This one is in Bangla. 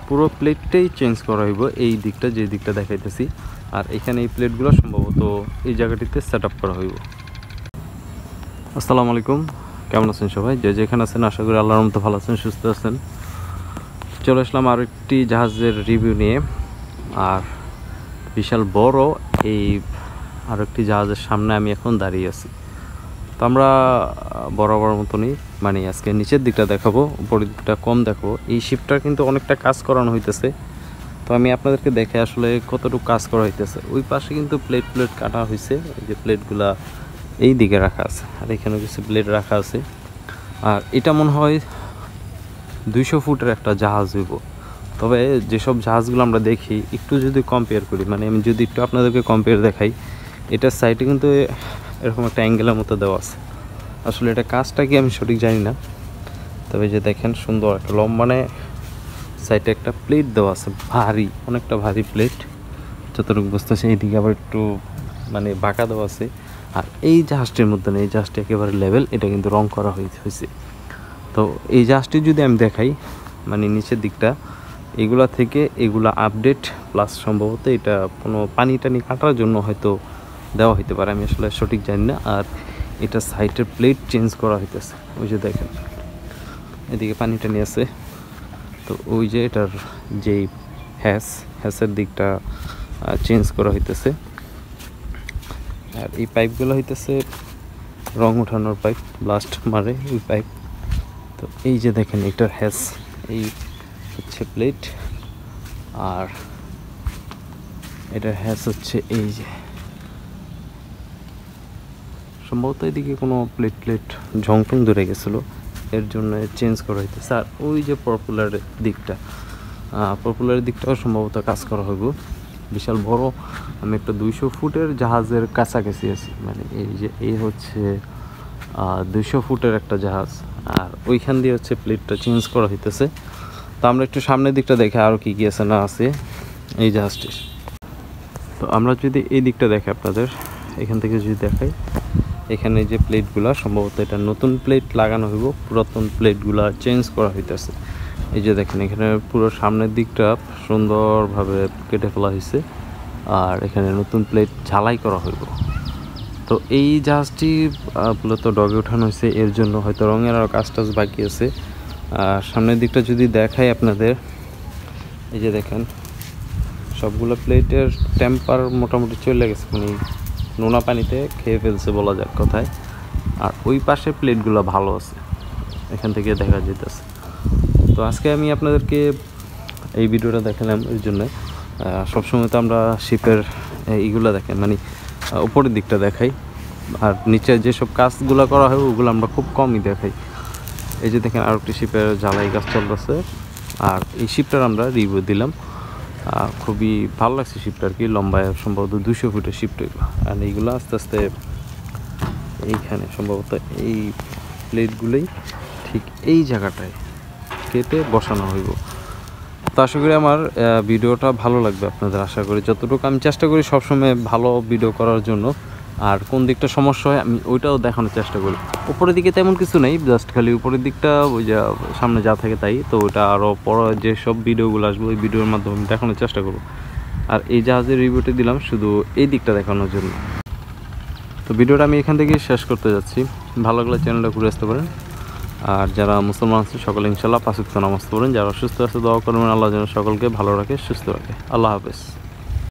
পুরো প্লেটটাই চেঞ্জ করা হইব, এই দিকটা যে দিকটা দেখাইতেছি। আর এখানে এই প্লেটগুলো সম্ভবত এই জায়গাটিতে সেট আপ করা হইব। আসসালামু আলাইকুম, কেমন আছেন সবাই? যে যেখানে আছেন আশা করি আল্লাহর রহমতে ভালো আছেন, সুস্থ আছেন। চলে আসলাম আর একটি জাহাজের রিভিউ নিয়ে। আর বিশাল বড় এই আর একটি জাহাজের সামনে আমি এখন দাঁড়িয়ে আছি। তো আমরা বরাবর মতনই মানে আজকে নিচের দিকটা দেখাবো, উপরের দিকটা কম দেখাবো। এই শিপটার কিন্তু অনেকটা কাজ করানো হইতেছে, তো আমি আপনাদেরকে দেখে আসলে কতটুকু কাজ করা হইতেছে। ওই পাশে কিন্তু প্লেট কাটা হয়েছে, এই যে প্লেটগুলা এই দিকে রাখা আছে, আর এখানেও কিছু প্লেট রাখা আছে। আর এটা মনে হয় 200 ফুটের একটা জাহাজ হইব। তবে যেসব জাহাজগুলো আমরা দেখি একটু যদি কম্পেয়ার করি, মানে আমি যদি একটু আপনাদেরকে কম্পেয়ার দেখাই, এটার সাইডে কিন্তু এরকম একটা অ্যাঙ্গেলের মতো দেওয়া আছে। আসলে এটা কাজটা কি আমি সঠিক জানি না, তবে যে দেখেন সুন্দর একটা লম্বানে সাইডে একটা প্লেট দেওয়া আছে, ভারী, অনেকটা ভারী প্লেট যতটুকু বুঝতেছে। এইদিকে আবার একটু মানে বাঁকা দেওয়া আছে। আর এই জাহাজটির মধ্যে না, এই জাহাজটি একেবারে লেভেল, এটা কিন্তু রং করা হয়েছে। তো এই জাহাজটি যদি আমি দেখাই, মানে নিচের দিকটা এগুলা থেকে এগুলা আপডেট, প্লাস সম্ভবত এটা কোনো পানি টানি কাটার জন্য হয়তো দেওয়া হইতে পারে, আমি আসলে সঠিক জানি না। আর এটা সাইডের প্লেট চেঞ্জ করা হইতেছে, ওই যে দেখেন এদিকে পানি টানি আছে। তো ওই যে এটার যেই হ্যাসের দিকটা চেঞ্জ করা হইতেছে। আর এই পাইপগুলো হইতেছে রং উঠানোর পাইপ, ব্লাস্ট মারে ওই পাইপ। তো এই যে দেখেন এটার হ্যাস, এই হচ্ছে প্লেট, আর এটার হ্যাস হচ্ছে এই যে, সম্ভবত এদিকে কোনো প্লেট ঝংটং ধরে গেছিলো, এর জন্য চেঞ্জ করা হইতেছে। আর ওই যে পপুলারের দিকটাও সম্ভবত কাজ করা হইব। বিশাল বড়, আমি একটা 200 ফুটের জাহাজের কাছাকাছি আছি, মানে এই যে এই হচ্ছে 200 ফুটের একটা জাহাজ। আর ওইখান দিয়ে হচ্ছে প্লেটটা চেঞ্জ করা হইতেছে। তো আমরা একটু সামনের দিকটা দেখে আরও কী আছে না আছে এই জাহাজটির। তো আমরা যদি এই দিকটা দেখি আপনাদের, এখান থেকে যদি দেখাই, এখানে যে প্লেটগুলা সম্ভবত এটা নতুন প্লেট লাগানো হইব, পুরাতন প্লেটগুলা চেঞ্জ করা হইতেছে। এই যে দেখেন এখানে পুরো সামনের দিকটা সুন্দরভাবে কেটে ফেলা হয়েছে, আর এখানে নতুন প্লেট ঝালাই করা হইব। তো এই জাহাজটি মূলত ডগে ওঠানো হয়েছে, এর জন্য হয়তো রঙের আরও কাজ টাজ বাকি আছে। আর সামনের দিকটা যদি দেখাই আপনাদের, এই যে দেখেন সবগুলো প্লেটের টেম্পার মোটামুটি চলে গেছে, মানে নোনা পানিতে খেয়ে ফেলছে বলা যাক কথায়। আর ওই পাশে প্লেটগুলো ভালো আছে, এখান থেকে দেখা যেতেছে। তো আজকে আমি আপনাদেরকে এই ভিডিওটা দেখালাম এর জন্য। সবসময় তো আমরা শিপের এইগুলো দেখেন মানে উপরের দিকটা দেখাই, আর নিচে যেসব কাজগুলো করা হয় ওগুলো আমরা খুব কমই দেখাই। এই যে দেখেন আর একটি শিপের জ্বালাই কাজ চলতেছে, আর এই শিপটার আমরা রিভিউ দিলাম। খুবই ভালো লাগছে শিপটা, আর কি লম্বায় সম্ভবত 200 ফুটের শিপটা এগুলো। আর এইগুলো আস্তে আস্তে এইখানে সম্ভবত এই প্লেটগুলোই ঠিক এই জায়গাটায় কেটে বসানো হইব। তো আশা করি আমার ভিডিওটা ভালো লাগবে আপনাদের, আশা করি। যতটুকু আমি চেষ্টা করি সবসময় ভালো ভিডিও করার জন্য, আর কোন দিকটা সমস্যা হয় আমি ওইটাও দেখানোর চেষ্টা করি। উপরের দিকে তেমন কিছু নেই, জাস্ট খালি উপরের দিকটা ওই যে সামনে যা থাকে তাই। তো ওটা আরও পরে যেসব ভিডিওগুলো আসবে ওই ভিডিওর মাধ্যমে দেখানোর চেষ্টা করব। আর এই জাহাজের রিভিউটি দিলাম শুধু এই দিকটা দেখানোর জন্য। তো ভিডিওটা আমি এখান থেকে শেষ করতে যাচ্ছি। ভালো লাগলে চ্যানেলটা ঘুরে আসতে পারেন। আর যারা মুসলমান আছে সকলে ইনশাল্লাহ 5 ওয়াক্ত নামাজ পড়েন। যারা অসুস্থ আছে দোয়া করবেন, আল্লাহ যেন সকলকে ভালো রাখে, সুস্থ রাখে। আল্লাহ হাফেজ।